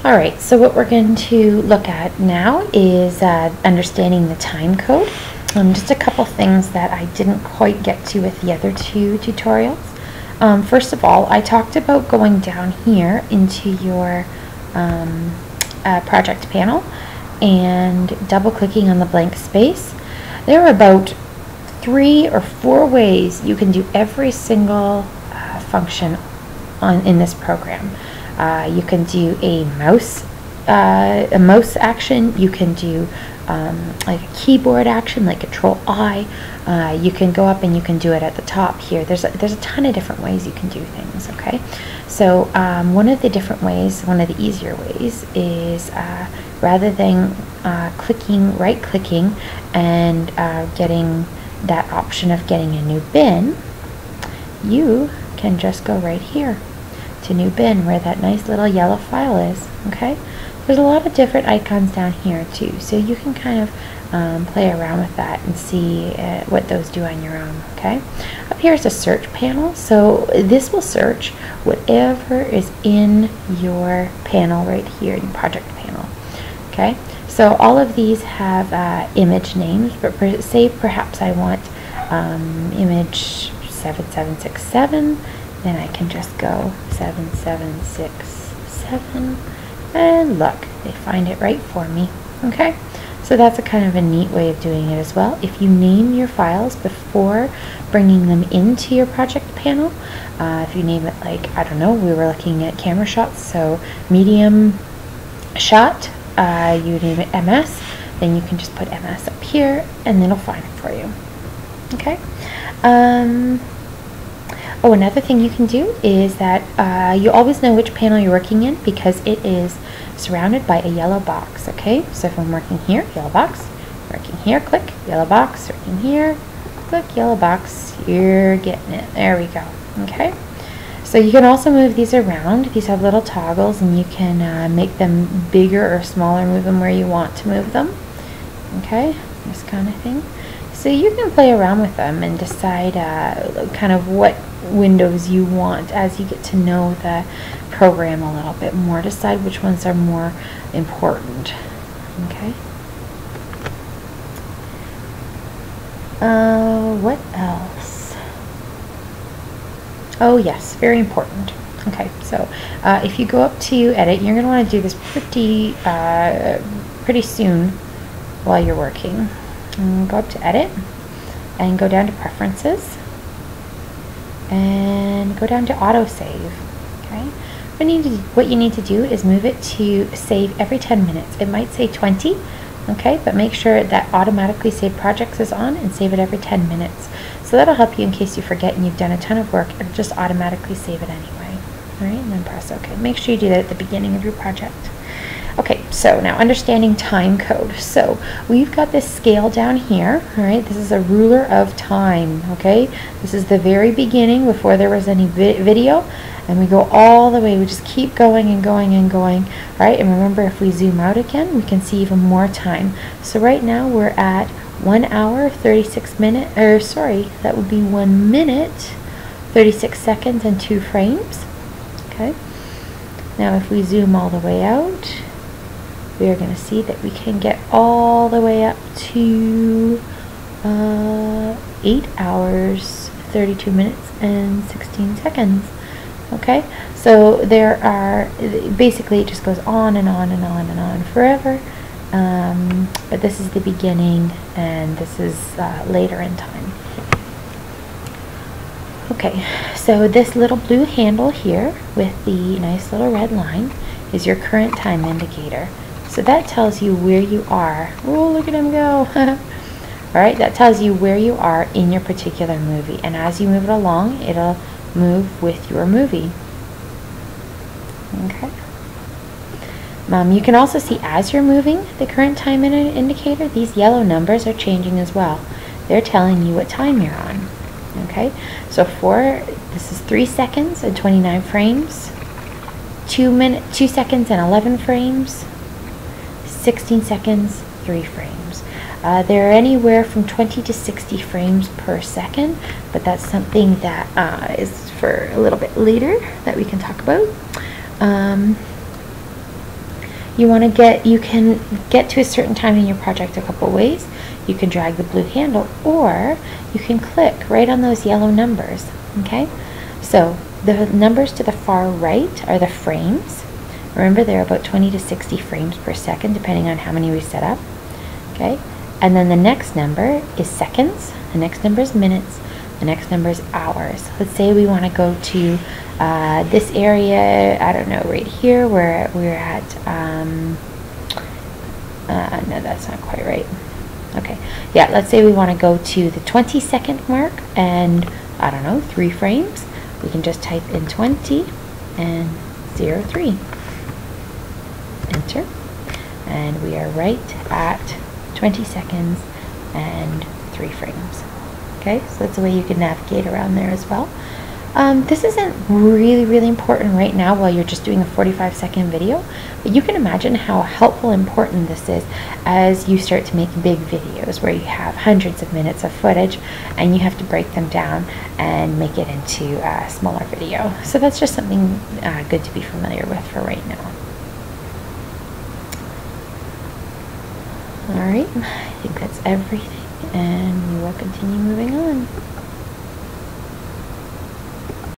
All right, so what we're going to look at now is understanding the time code. Just a couple things that I didn't quite get to with the other two tutorials. First of all, I talked about going down here into your project panel and double-clicking on the blank space. There are about 3 or 4 ways you can do every single function in this program. You can do a mouse action. You can do like a keyboard action, like Control-I. You can go up and you can do it at the top here. There's a ton of different ways you can do things. Okay, so one of the different ways, one of the easier ways, is rather than right-clicking and getting that option of getting a new bin, you can just go right here to new bin where that nice little yellow file is. Okay, there's a lot of different icons down here too, so you can kind of play around with that and see what those do on your own. Okay, up here is a search panel, so this will search whatever is in your panel right here, your project panel. Okay, so all of these have image names, but say perhaps I want image 7767, then I can just go 7767, and look, they find it right for me. Okay, so that's a kind of a neat way of doing it as well. If you name your files before bringing them into your project panel, if you name it, like, I don't know, we were looking at camera shots, so medium shot, you name it MS, then you can just put MS up here and it'll find it for you. Okay. Oh, another thing you can do is that you always know which panel you're working in because it is surrounded by a yellow box. Okay, so if I'm working here, yellow box, working here, click, yellow box, working here, click, yellow box, you're getting it. There we go. Okay, so you can also move these around. These have little toggles and you can make them bigger or smaller, move them where you want to move them. Okay, this kind of thing. So you can play around with them and decide kind of what windows you want as you get to know the program a little bit more. Decide which ones are more important. Okay. What else? Oh yes, very important. Okay, so if you go up to edit, you're going to want to do this pretty soon while you're working. Go up to edit and go down to preferences and go down to autosave. Okay, what you need to do is move it to save every 10 minutes. It might say 20, okay, but make sure that automatically save projects is on and save it every 10 minutes. So that'll help you in case you forget and you've done a ton of work, and just automatically save it anyway. All right, and then press OK. Make sure you do that at the beginning of your project. Okay, so now understanding time code. So we've got this scale down here, all right? This is a ruler of time, okay? This is the very beginning before there was any video, and we go all the way. We just keep going and going and going, all right? And remember, if we zoom out again, we can see even more time. So right now we're at 1 hour, 36 minutes, or sorry, that would be 1 minute, 36 seconds and 2 frames, okay? Now if we zoom all the way out, we are going to see that we can get all the way up to 8 hours, 32 minutes, and 16 seconds. Okay, so there are, basically it just goes on and on and on and on forever, but this is the beginning and this is later in time. Okay, so this little blue handle here with the nice little red line is your current time indicator. So that tells you where you are. Oh, look at him go. Alright, that tells you where you are in your particular movie. And as you move it along, it'll move with your movie. Okay. You can also see as you're moving the current time indicator, these yellow numbers are changing as well. They're telling you what time you're on. Okay, so this is 3 seconds and 29 frames, 2 seconds and 11 frames, 16 seconds, 3 frames. They're anywhere from 20 to 60 frames per second, but that's something that is for a little bit later that we can talk about. you can get to a certain time in your project a couple ways. You can drag the blue handle, or you can click right on those yellow numbers, okay? So the numbers to the far right are the frames. Remember, they're about 20 to 60 frames per second, depending on how many we set up, okay? And then the next number is seconds, the next number is minutes, the next number is hours. Let's say we want to go to this area, I don't know, right here where we're at, no, that's not quite right. Okay, yeah, let's say we want to go to the 20-second mark and, I don't know, 3 frames. We can just type in 20 and 03. Enter. And we are right at 20 seconds and 3 frames. Okay, so that's the way you can navigate around there as well. This isn't really important right now while you're just doing a 45-second video, but you can imagine how helpful and important this is as you start to make big videos where you have hundreds of minutes of footage and you have to break them down and make it into a smaller video. So that's just something good to be familiar with for right now. Alright, I think that's everything, and we will continue moving on.